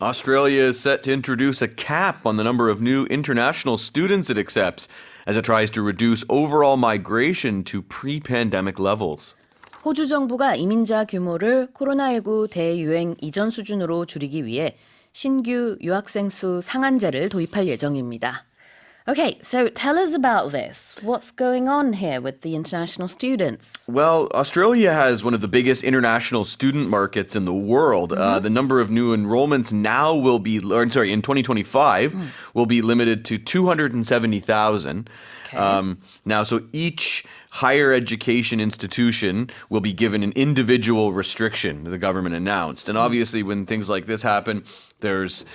Australia is set to introduce a cap on the number of new international students it accepts as it tries to reduce overall migration to pre-pandemic levels. 호주 정부가 이민자 규모를 코로나19 대유행 이전 수준으로 줄이기 위해 신규 유학생 수 상한제를 도입할 예정입니다. Okay, so tell us about this. What's going on here with the international students? Well, Australia has one of the biggest international student markets in the world. The number of new enrollments now will be, in 2025, will be limited to 270,000. Okay. Now, so each higher education institution will be given an individual restriction, the government announced. And obviously, when things like this happen, there's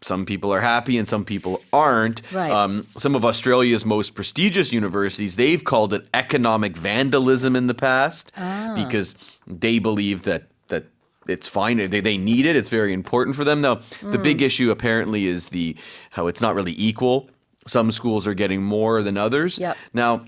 some people are happy and some people aren't. Right. Some of Australia's most prestigious universities, they've called it economic vandalism in the past because they believe that it's fine. They need it. It's very important for them. Now, the big issue apparently is how it's not really equal. Some schools are getting more than others. Yep. Now,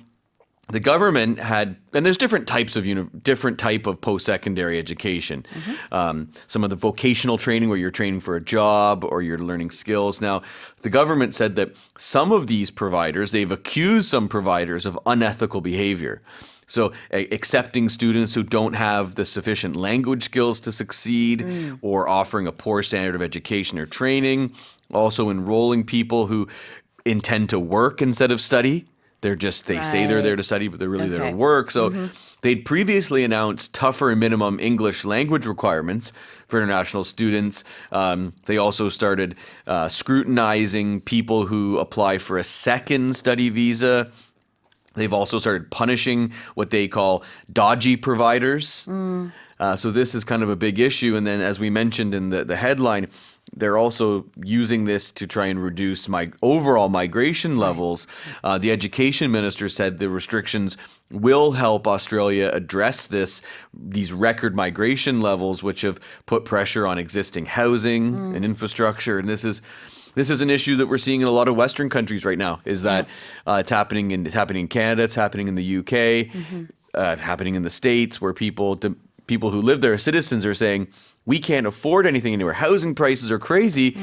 the government had, and there's different type of post-secondary education. Some of the vocational training where you're training for a job or you're learning skills. Now, the government said that some of these providers, they've accused some providers of unethical behavior. So accepting students who don't have the sufficient language skills to succeed or offering a poor standard of education or training. Also enrolling people who intend to work instead of study. They say they're there to study, but they're really there to work. So they'd previously announced tougher minimum English language requirements for international students. They also started scrutinizing people who apply for a second study visa. They've also started punishing what they call dodgy providers. So this is kind of a big issue. And then as we mentioned in the headline, they're also using this to try and reduce overall migration levels. The education minister said the restrictions will help Australia address these record migration levels, which have put pressure on existing housing and infrastructure. And this is an issue that we're seeing in a lot of Western countries right now. Is that it's happening in Canada, it's happening in the UK, happening in the States, where people who live there, citizens, are saying, we can't afford anything anywhere. Housing prices are crazy.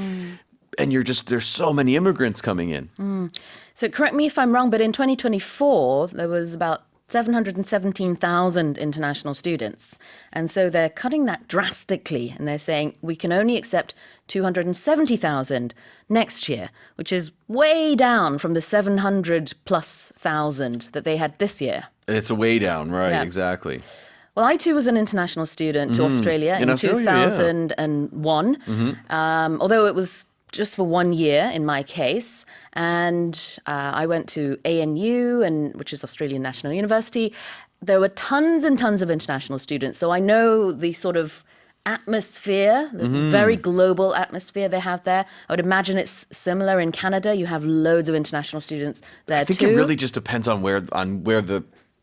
And there's so many immigrants coming in. So correct me if I'm wrong, but in 2024, there was about 717,000 international students. And so they're cutting that drastically. And they're saying we can only accept 270,000 next year, which is way down from the 700 plus thousand that they had this year. It's a way down, right? Exactly. Well, I too was an international student to Australia in Australia, 2001, although it was just for 1 year in my case. And I went to ANU, which is Australian National University. There were tons and tons of international students. So I know the sort of atmosphere, the very global atmosphere they have there. I would imagine it's similar in Canada. You have loads of international students there too. I think it really just depends on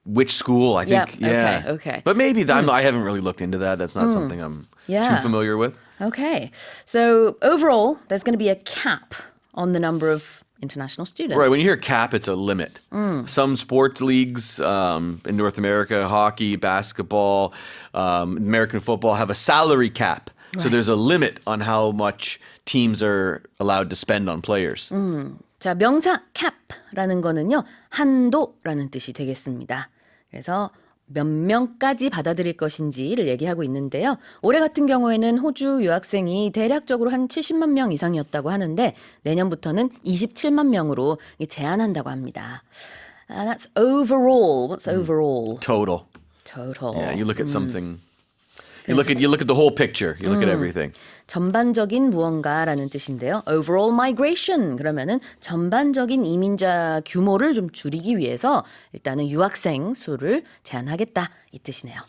which school, I think. Yeah. Okay. But maybe I haven't really looked into that. That's not something I'm too familiar with. Okay. So overall, there's going to be a cap on the number of international students. Right. When you hear cap, it's a limit. Some sports leagues in North America, hockey, basketball, American football, have a salary cap. Right. So there's a limit on how much teams are allowed to spend on players. 자, 명사 cap라는 거는요, 한도라는 뜻이 되겠습니다. 그래서 몇 명까지 받아들일 것인지를 얘기하고 있는데요. 올해 같은 경우에는 호주 유학생이 대략적으로 한 70만 명 이상이었다고 하는데 내년부터는 27만 명으로 제한한다고 합니다. That's overall. What's overall? Total. Yeah, you look at something. You look at the whole picture. You look at everything. 전반적인 무언가라는 뜻인데요. Overall migration 그러면은 전반적인 이민자 규모를 좀 줄이기 위해서 일단은 유학생 수를 제한하겠다 이 뜻이네요.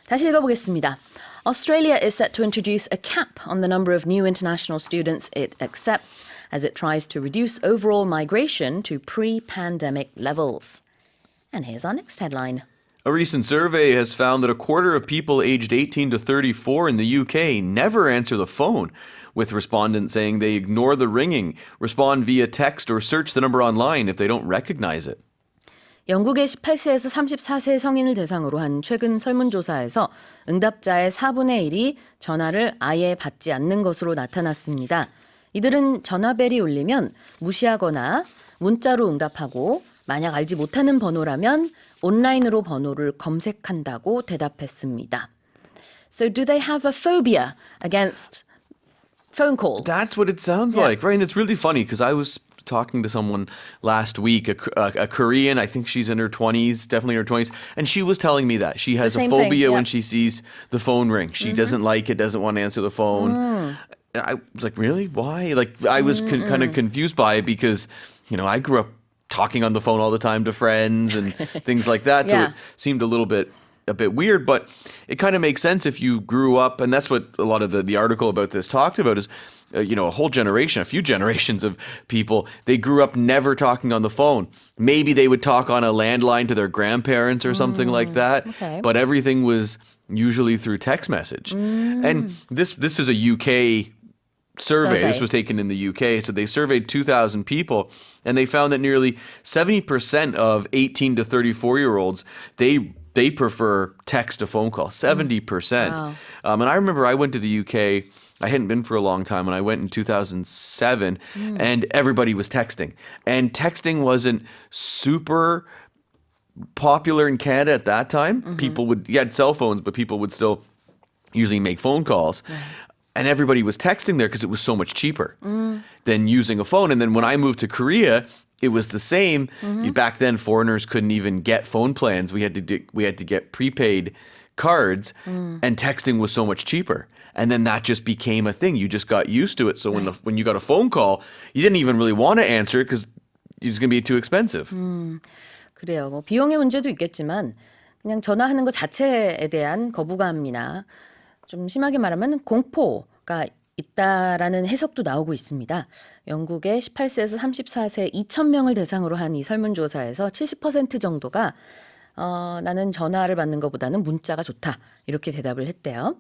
다시 읽어보겠습니다. Australia is set to introduce a cap on the number of new international students it accepts as it tries to reduce overall migration to pre-pandemic levels. And here's our next headline. A recent survey has found that a quarter of people aged 18 to 34 in the UK never answer the phone, with respondents saying they ignore the ringing, respond via text, or search the number online if they don't recognize it. 영국의 18세에서 34세 성인을 대상으로 한 최근 설문조사에서 응답자의 4분의 1이 전화를 아예 받지 않는 것으로 나타났습니다. 이들은 전화벨이 울리면 무시하거나 문자로 응답하고 만약 알지 못하는 번호라면 온라인으로 번호를 검색한다고 대답했습니다. So do they have a phobia against phone calls? That's what it sounds like, right? And it's really funny because I was talking to someone last week, a Korean, I think she's in her 20s, definitely in her 20s, and she was telling me that she has a same phobia thing, when she sees the phone ring. She doesn't like it, doesn't want to answer the phone. I was like, really? Why? Like, I was kind of confused by it because, you know, I grew up talking on the phone all the time to friends and things like that. So Yeah. it seemed a bit weird, but it kind of makes sense if you grew up, and that's what a lot of the article about this talked about is, you know, a few generations of people, they grew up never talking on the phone. Maybe they would talk on a landline to their grandparents or something like that, okay. but everything was usually through text message. And this is a UK survey. This was taken in the UK. So they surveyed 2,000 people and they found that nearly 70% of 18 to 34-year-olds, they prefer text to phone call, 70%. Wow. And I remember I went to the UK. I hadn't been for a long time and I went in 2007 and everybody was texting. And texting wasn't super popular in Canada at that time. You had cell phones, but people would still usually make phone calls. And everybody was texting there because it was so much cheaper than using a phone. And then when I moved to Korea, it was the same. Back then, foreigners couldn't even get phone plans. We had to get prepaid cards, and texting was so much cheaper. And then that just became a thing. You just got used to it. So when you got a phone call, you didn't even really want to answer it because it was going to be too expensive. 그래요. 뭐 비용의 문제도 있겠지만 그냥 전화하는 것 자체에 대한 거부감이나 좀 심하게 말하면 공포가 있다라는 해석도 나오고 있습니다. 영국의 18세에서 34세 2,000명을 대상으로 한 이 설문조사에서 70% 정도가 나는 전화를 받는 것보다는 문자가 좋다 이렇게 대답을 했대요.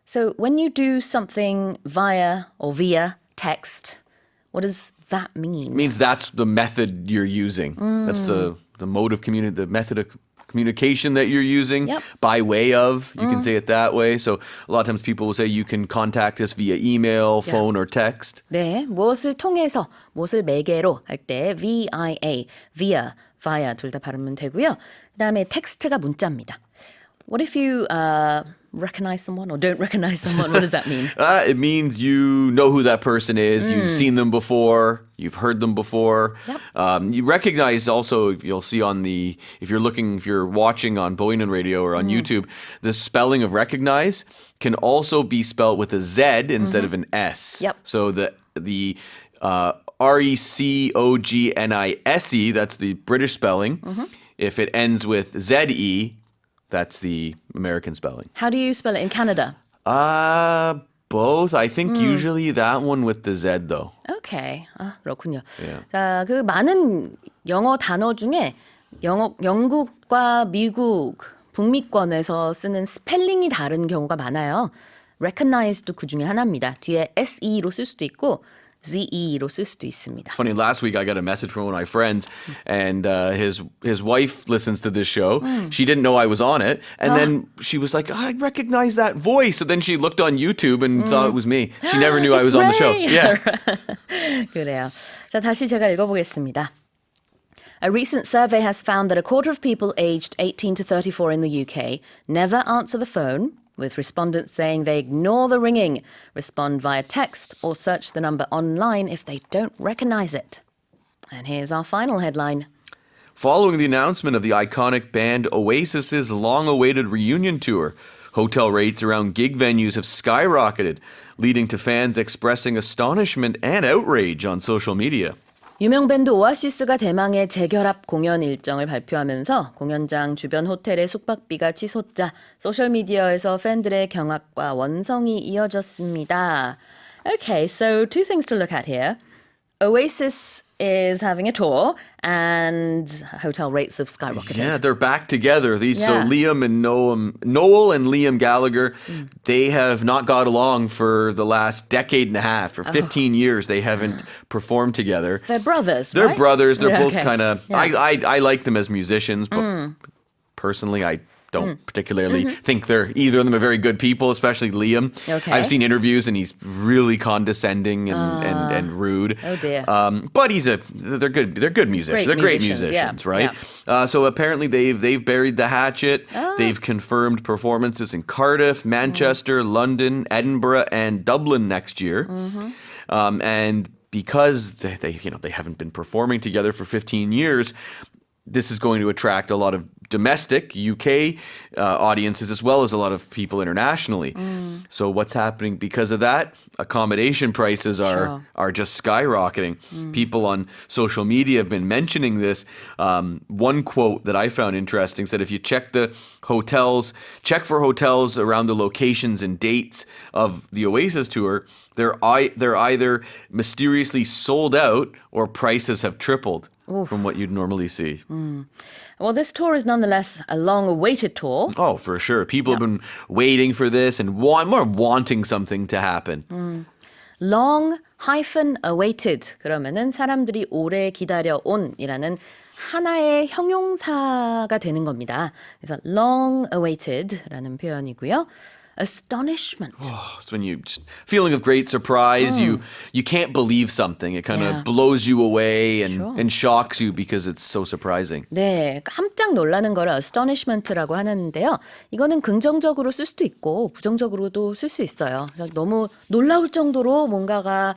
So when you do something via text, what does that mean? It means that's the method you're using. That's the mode of the method of communication that you're using. Yep. By way of, you can say it that way. So a lot of times people will say you can contact us via email, phone, or text. 네, 무엇을 통해서, 무엇을 매개로 할 때 via 둘 다 발음은 되고요. 그다음에 텍스트가 문자입니다. What if you recognize someone or don't recognize someone? What does that mean? It means you know who that person is. You've seen them before. You've heard them before. Yep. You recognize also, you'll see if you're watching on Boeing Radio or on YouTube, the spelling of recognize can also be spelled with a Z instead of an S. Yep. So the RECOGNISE, that's the British spelling. If it ends with ZE, that's the American spelling. How do you spell it in Canada? Both. I think usually that one with the Z though. Okay. 아, 그렇군요. Yeah. 자, 그 많은 영어 단어 중에 영국과 미국, 북미권에서 쓰는 스펠링이 다른 경우가 많아요. recognize도 그 중에 하나입니다. 뒤에 SE로 쓸 수도 있고 ZE로 쓸 수도 있습니다. Funny, last week I got a message from one of my friends and his wife listens to this show. She didn't know I was on it. And then she was like, I recognize that voice. So then she looked on YouTube and saw it was me. She never knew I was on the show. Yeah. 그래요. 자, 다시 제가 읽어보겠습니다. A recent survey has found that a quarter of people aged 18 to 34 in the UK never answer the phone, with respondents saying they ignore the ringing, respond via text, or search the number online if they don't recognize it. And here's our final headline. Following the announcement of the iconic band Oasis's long-awaited reunion tour, hotel rates around gig venues have skyrocketed, leading to fans expressing astonishment and outrage on social media. 유명 밴드 오아시스가 대망의 재결합 공연 일정을 발표하면서 공연장 주변 호텔의 숙박비가 치솟자 소셜미디어에서 팬들의 경악과 원성이 이어졌습니다. Okay, so two things to look at here. Oasis is having a tour and hotel rates have skyrocketed. Yeah, they're back together. So Yeah. Noel and Liam Gallagher, they have not got along for the last decade and a half. For 15 years, they haven't performed together. They're brothers, They're right? brothers. They're both Okay. kind of. Yeah. I like them as musicians, but personally, I don't particularly think either of them are very good people, especially Liam. Okay. I've seen interviews and he's really condescending and rude. Oh dear. But they're good. They're good musicians. They're great musicians, yeah, right? So apparently they've buried the hatchet. They've confirmed performances in Cardiff, Manchester, London, Edinburgh, and Dublin next year. And because they haven't been performing together for 15 years, this is going to attract a lot of domestic UK audiences as well as a lot of people internationally. So what's happening because of that? Accommodation prices are just skyrocketing. People on social media have been mentioning this. One quote that I found interesting said if you check for hotels around the locations and dates of the Oasis tour, they're either mysteriously sold out or prices have tripled from what you'd normally see. Well, this tour is nonetheless a long-awaited tour. Oh, for sure. People have been waiting for this and more wanting something to happen. long-awaited 그러면은 사람들이 오래 기다려온이라는 하나의 형용사가 되는 겁니다. 그래서 long-awated라는 표현이고요. astonishment. It's when feeling of great surprise. You can't believe something. It kind of blows you away and shocks you because it's so surprising. 네, 깜짝 놀라는 거를 astonishment라고 하는데요. 이거는 긍정적으로 쓸 수도 있고 부정적으로도 쓸 수 있어요. 그래서 너무 놀라울 정도로 뭔가가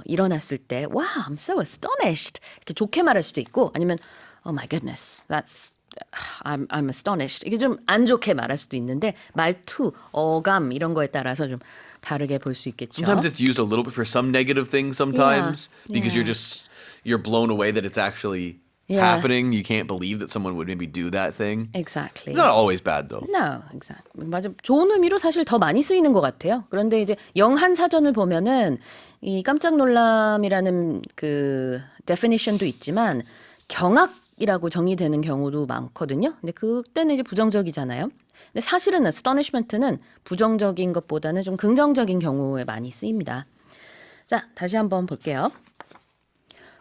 일어났을 때, wow, I'm so astonished. 이렇게 좋게 말할 수도 있고, 아니면 oh my goodness, I'm astonished. 이게 좀 안 좋게 말할 수도 있는데 말투, 어감 이런 거에 따라서 좀 다르게 볼 수 있겠죠. Sometimes it's used a little bit for some negative things sometimes because you're blown away that it's actually happening. You can't believe that someone would maybe do that thing. Exactly. It's not always bad though. No, exactly. 맞아. 좋은 의미로 사실 더 많이 쓰이는 것 같아요. 그런데 이제 영한 사전을 보면은 이 깜짝 놀람이라는 그 definition도 있지만 경악이라고 정의되는 경우도 많거든요. 근데 그때는 이제 부정적이잖아요. 근데 사실은 astonishment는 부정적인 것보다는 좀 긍정적인 경우에 많이 쓰입니다. 자, 다시 한번 볼게요.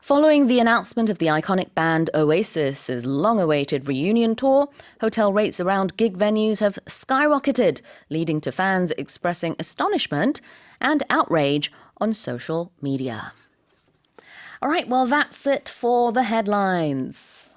Following the announcement of the iconic band Oasis's long-awaited reunion tour, hotel rates around gig venues have skyrocketed, leading to fans expressing astonishment and outrage on social media. All right, well, that's it for the headlines.